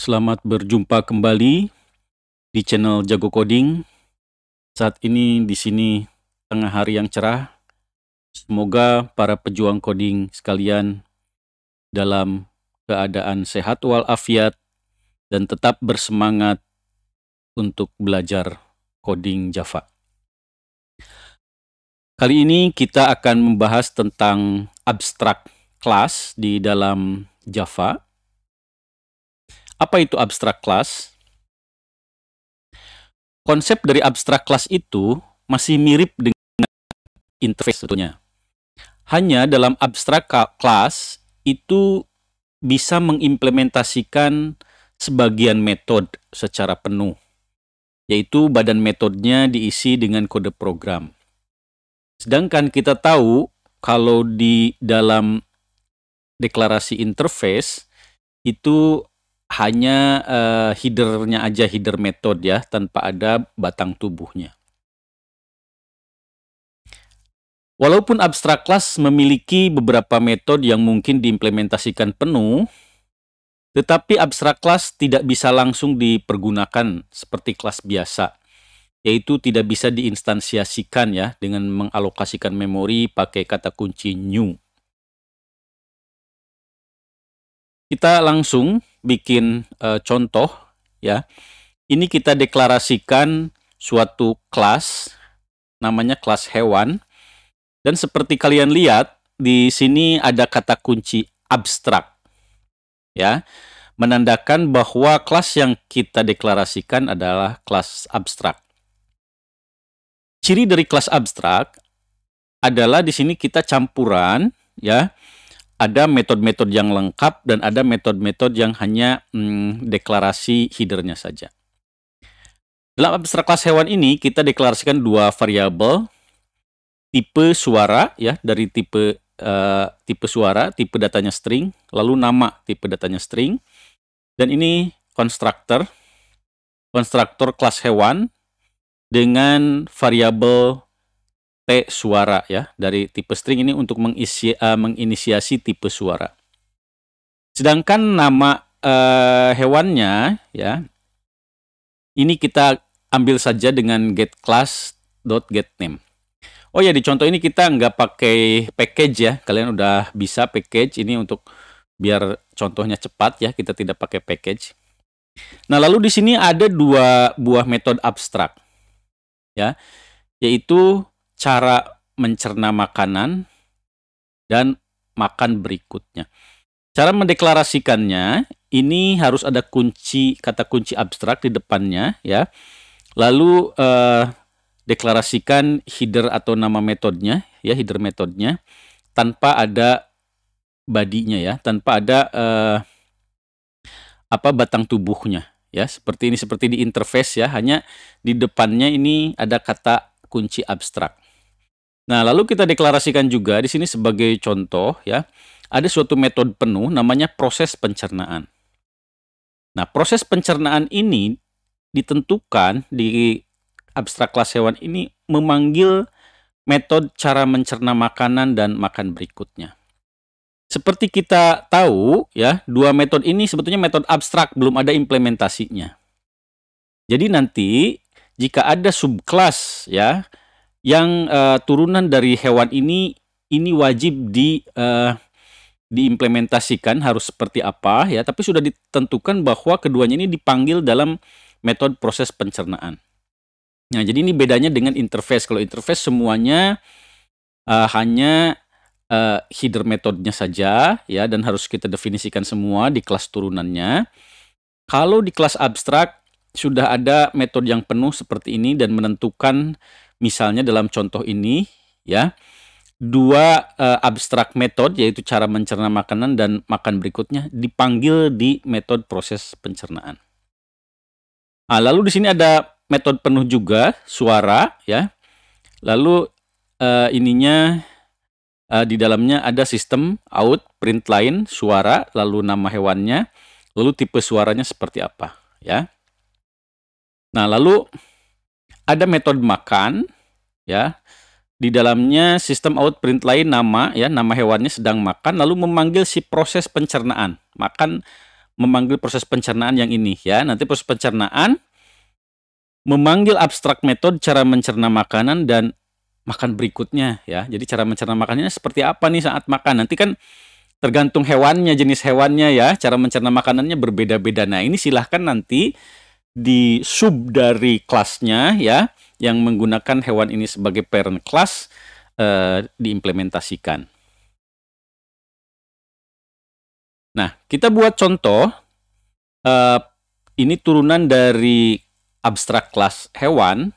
Selamat berjumpa kembali di channel Jago Coding. Saat ini di sini tengah hari yang cerah. Semoga para pejuang coding sekalian dalam keadaan sehat walafiat dan tetap bersemangat untuk belajar coding Java. Kali ini kita akan membahas tentang abstrak class di dalam Java. Apa itu abstrak class? Konsep dari abstrak class itu masih mirip dengan interface tentunya. Hanya dalam abstrak class itu bisa mengimplementasikan sebagian metode secara penuh, yaitu badan metodenya diisi dengan kode program. Sedangkan kita tahu kalau di dalam deklarasi interface itu hanya header-nya aja, header metode ya, tanpa ada batang tubuhnya. Walaupun abstrak class memiliki beberapa metode yang mungkin diimplementasikan penuh, tetapi abstrak class tidak bisa langsung dipergunakan seperti kelas biasa, yaitu tidak bisa diinstansiasikan ya dengan mengalokasikan memori pakai kata kunci new. Kita langsung bikin contoh ya. Ini kita deklarasikan suatu kelas, namanya kelas hewan. Dan seperti kalian lihat, di sini ada kata kunci abstrak. Ya, menandakan bahwa kelas yang kita deklarasikan adalah kelas abstrak. Ciri dari kelas abstrak adalah di sini kita campuran, ya. Ada metode-metode yang lengkap dan ada metode-metode yang hanya deklarasi header-nya saja. Dalam abstrak kelas hewan ini kita deklarasikan dua variabel, tipe suara ya, dari tipe suara, tipe datanya string, lalu nama tipe datanya string, dan ini konstruktor kelas hewan dengan variabel t suara ya, dari tipe string ini untuk menginisiasi tipe suara. Sedangkan nama hewannya ya, ini kita ambil saja dengan getClass.getName. Oh ya, di contoh ini kita nggak pakai package ya. Kalian udah bisa package ini untuk biar contohnya cepat ya. Kita tidak pakai package. Nah, lalu di sini ada dua buah metode abstrak ya, yaitu cara mencerna makanan dan makan berikutnya. Cara mendeklarasikannya ini harus ada kata kunci abstrak di depannya ya. Lalu deklarasikan header atau nama metodenya ya, header metodenya tanpa ada body-nya ya, tanpa ada batang tubuhnya ya, seperti ini, seperti di interface ya, hanya di depannya ini ada kata kunci abstrak. Nah, lalu kita deklarasikan juga di sini sebagai contoh ya, ada suatu metode penuh namanya proses pencernaan. Nah, proses pencernaan ini ditentukan di abstrak kelas hewan ini memanggil metode cara mencerna makanan dan makan berikutnya. Seperti kita tahu ya, dua metode ini sebetulnya metode abstrak, belum ada implementasinya. Jadi nanti jika ada subkelas ya yang turunan dari hewan ini wajib diimplementasikan harus seperti apa ya, tapi sudah ditentukan bahwa keduanya ini dipanggil dalam metode proses pencernaan. Nah, jadi ini bedanya dengan interface. Kalau interface semuanya hanya header metodenya saja ya, dan harus kita definisikan semua di kelas turunannya. Kalau di kelas abstrak sudah ada metode yang penuh seperti ini dan menentukan, misalnya dalam contoh ini ya, dua abstrak metode, yaitu cara mencerna makanan dan makan berikutnya, dipanggil di metode proses pencernaan. Nah, lalu di sini ada metode penuh juga, suara ya. Lalu di dalamnya ada sistem out, print line, suara, lalu nama hewannya, lalu tipe suaranya seperti apa ya. Nah, lalu ada metode makan ya. Di dalamnya sistem out, print line, nama ya, nama hewannya sedang makan, lalu memanggil si proses pencernaan. memanggil proses pencernaan yang ini ya. Nanti proses pencernaan memanggil abstrak metode cara mencerna makanan dan makan berikutnya ya. Jadi cara mencerna makanannya seperti apa nih saat makan. Nanti kan tergantung hewannya, jenis hewannya ya. Cara mencerna makanannya berbeda-beda. Nah, ini silahkan nanti di sub dari kelasnya ya, yang menggunakan hewan ini sebagai parent class diimplementasikan. Nah, kita buat contoh. Ini turunan dari abstrak kelas hewan.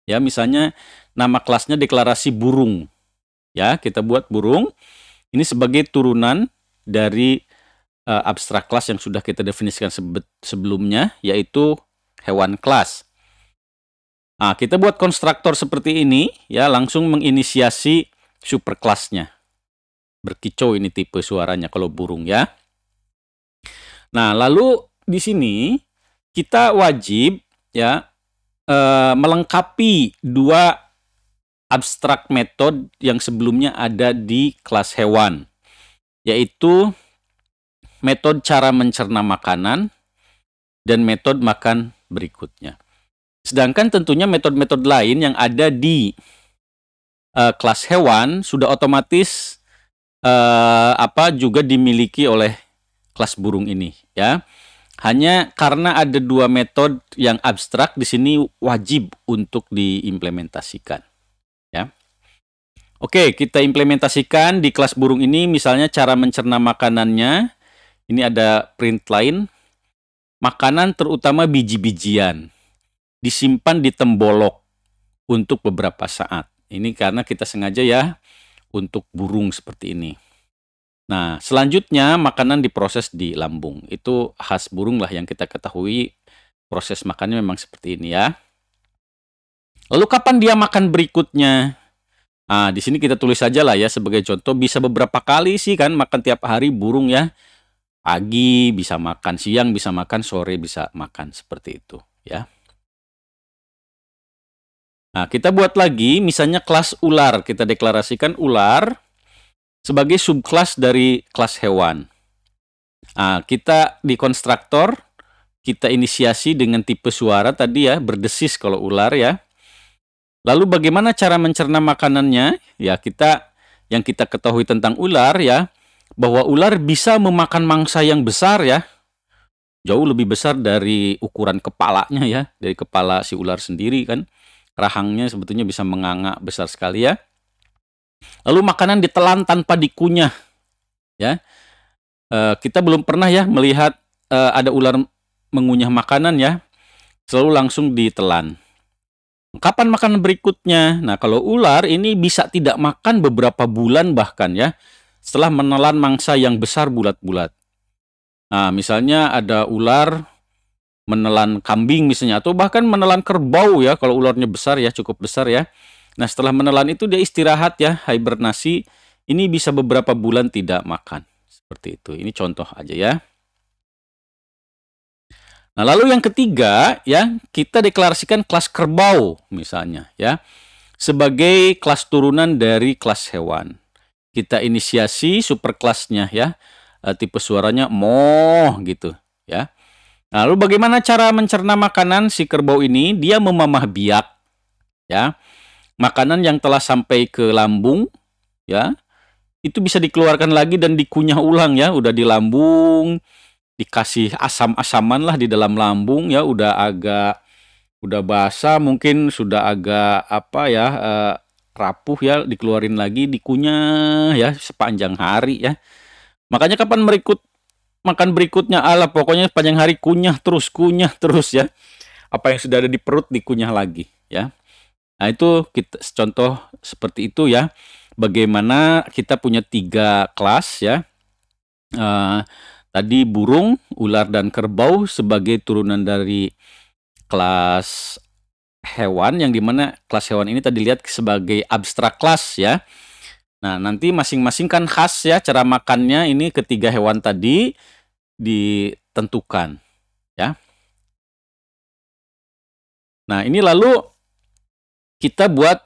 Ya, misalnya nama kelasnya deklarasi burung. Ya, kita buat burung. Ini sebagai turunan dari abstrak kelas yang sudah kita definisikan sebelumnya, yaitu hewan kelas. Nah, kita buat konstruktor seperti ini, ya, langsung menginisiasi superkelasnya. Berkicau ini tipe suaranya kalau burung ya. Nah, lalu di sini kita wajib ya melengkapi dua abstrak metode yang sebelumnya ada di kelas hewan, yaitu metode cara mencerna makanan dan metode makan berikutnya. Sedangkan tentunya metode-metode lain yang ada di kelas hewan sudah otomatis juga dimiliki oleh kelas burung ini ya. Hanya karena ada dua metode yang abstrak di sini wajib untuk diimplementasikan ya. Oke, kita implementasikan di kelas burung ini misalnya cara mencerna makanannya. Ini ada print line. Makanan terutama biji-bijian disimpan di tembolok untuk beberapa saat. Ini karena kita sengaja ya untuk burung seperti ini. Nah, selanjutnya makanan diproses di lambung. Itu khas burung lah yang kita ketahui, proses makannya memang seperti ini ya. Lalu kapan dia makan berikutnya? Nah, di sini kita tulis saja lah ya sebagai contoh, bisa beberapa kali sih kan makan tiap hari burung ya. Pagi bisa makan, siang bisa makan, sore bisa makan, seperti itu ya. Nah, kita buat lagi misalnya kelas ular. Kita deklarasikan ular sebagai subkelas dari kelas hewan. Nah, kita di konstruktor, kita inisiasi dengan tipe suara tadi ya, berdesis kalau ular ya. Lalu bagaimana cara mencerna makanannya? Ya, yang kita ketahui tentang ular ya, bahwa ular bisa memakan mangsa yang besar ya. Jauh lebih besar dari ukuran kepalanya ya, dari kepala si ular sendiri kan. Rahangnya sebetulnya bisa menganga besar sekali ya. Lalu makanan ditelan tanpa dikunyah ya. Kita belum pernah ya melihat ada ular mengunyah makanan ya. Selalu langsung ditelan. Kapan makan berikutnya? Nah, kalau ular ini bisa tidak makan beberapa bulan bahkan ya, setelah menelan mangsa yang besar bulat-bulat. Nah, misalnya ada ular menelan kambing misalnya, atau bahkan menelan kerbau ya, kalau ularnya besar ya, cukup besar ya. Nah, setelah menelan itu dia istirahat ya, hibernasi. Ini bisa beberapa bulan tidak makan. Seperti itu. Ini contoh aja ya. Nah, lalu yang ketiga ya, kita deklarasikan kelas kerbau misalnya ya, sebagai kelas turunan dari kelas hewan. Kita inisiasi superkelasnya ya, tipe suaranya moh gitu ya. Nah, lalu bagaimana cara mencerna makanan si kerbau ini? Dia memamah biak ya. Makanan yang telah sampai ke lambung ya, itu bisa dikeluarkan lagi dan dikunyah ulang ya. Udah di lambung, dikasih asam-asaman lah di dalam lambung ya, udah basah, mungkin sudah agak rapuh ya, dikeluarin lagi, dikunyah ya sepanjang hari ya. Makanya kapan makan berikutnya, pokoknya sepanjang hari kunyah terus ya. Apa yang sudah ada di perut dikunyah lagi ya. Nah, itu contoh seperti itu ya. Bagaimana kita punya 3 kelas ya. Tadi burung, ular, dan kerbau sebagai turunan dari kelas hewan, yang dimana kelas hewan ini tadi lihat sebagai abstrak kelas ya. Nah, nanti masing-masing kan khas ya cara makannya, ini ketiga hewan tadi ditentukan ya. Nah, ini lalu kita buat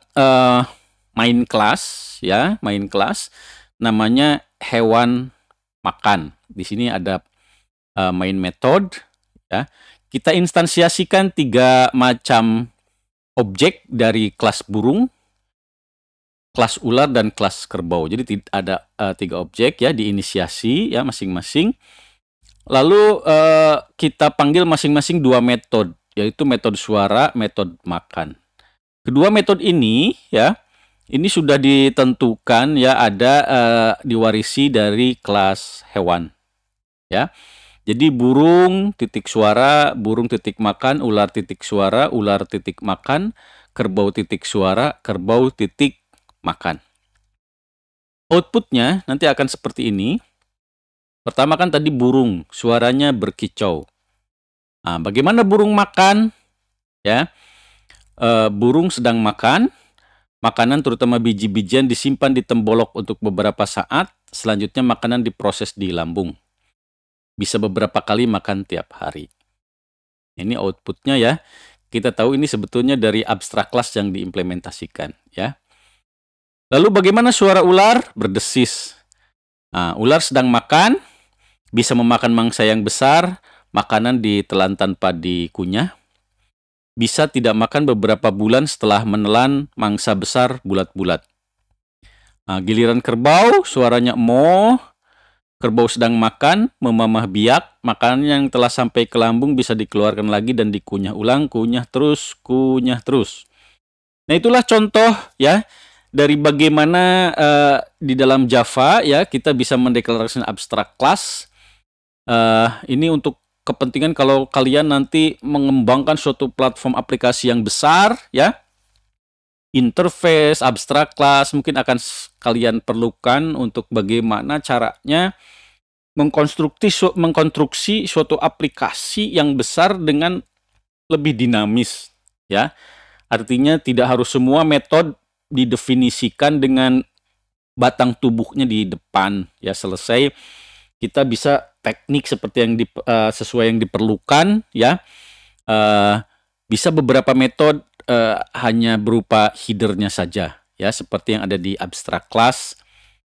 main kelas ya, main kelas namanya hewan makan. Di sini ada main method, ya. Kita instansiasikan 3 macam objek dari kelas burung, kelas ular, dan kelas kerbau. Jadi ada 3 objek ya diinisiasi ya masing-masing. Lalu kita panggil masing-masing 2 metode, yaitu metode suara, metode makan. Kedua metode ini ya, ini sudah ditentukan ya, ada diwarisi dari kelas hewan ya. Jadi burung titik suara, burung titik makan, ular titik suara, ular titik makan, kerbau titik suara, kerbau titik makan. Outputnya nanti akan seperti ini. Pertama kan tadi burung, suaranya berkicau. Nah, bagaimana burung makan? Ya, burung sedang makan. Makanan terutama biji-bijian disimpan di tembolok untuk beberapa saat. Selanjutnya makanan diproses di lambung. Bisa beberapa kali makan tiap hari. Ini outputnya ya. Kita tahu ini sebetulnya dari abstrak class yang diimplementasikan ya. Lalu bagaimana suara ular? Berdesis. Nah, ular sedang makan, bisa memakan mangsa yang besar, makanan ditelan tanpa dikunyah. Bisa tidak makan beberapa bulan setelah menelan mangsa besar bulat-bulat. Nah, giliran kerbau, suaranya mo. Kerbau sedang makan, memamah biak, makanan yang telah sampai ke lambung bisa dikeluarkan lagi dan dikunyah ulang, kunyah terus, kunyah terus. Nah, itulah contoh ya dari bagaimana di dalam Java ya kita bisa mendeklarasikan abstrak class. Ini untuk kepentingan kalau kalian nanti mengembangkan suatu platform aplikasi yang besar ya. Interface, abstrak class mungkin akan kalian perlukan untuk bagaimana caranya mengkonstruksi suatu aplikasi yang besar dengan lebih dinamis ya. Artinya tidak harus semua metode didefinisikan dengan batang tubuhnya di depan ya. Selesai kita bisa teknik seperti yang sesuai yang diperlukan ya. Bisa beberapa metode hanya berupa headernya saja ya, seperti yang ada di abstract class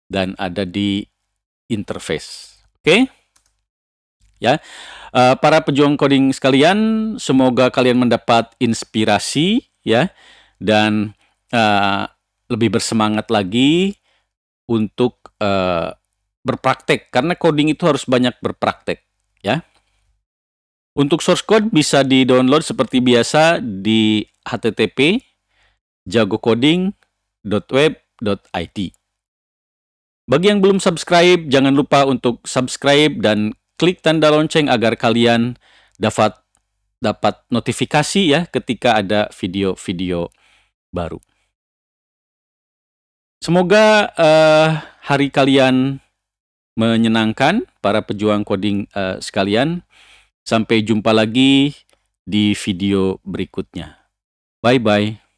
dan ada di interface. Oke? Ya. Para pejuang coding sekalian, semoga kalian mendapat inspirasi ya dan lebih bersemangat lagi untuk berpraktek, karena coding itu harus banyak berpraktek ya. Untuk source code bisa di-download seperti biasa di http jagocoding.web.it. Bagi yang belum subscribe, jangan lupa untuk subscribe dan klik tanda lonceng agar kalian dapat notifikasi ya ketika ada video-video baru. Semoga hari kalian menyenangkan, para pejuang coding sekalian. Sampai jumpa lagi di video berikutnya. Bye-bye.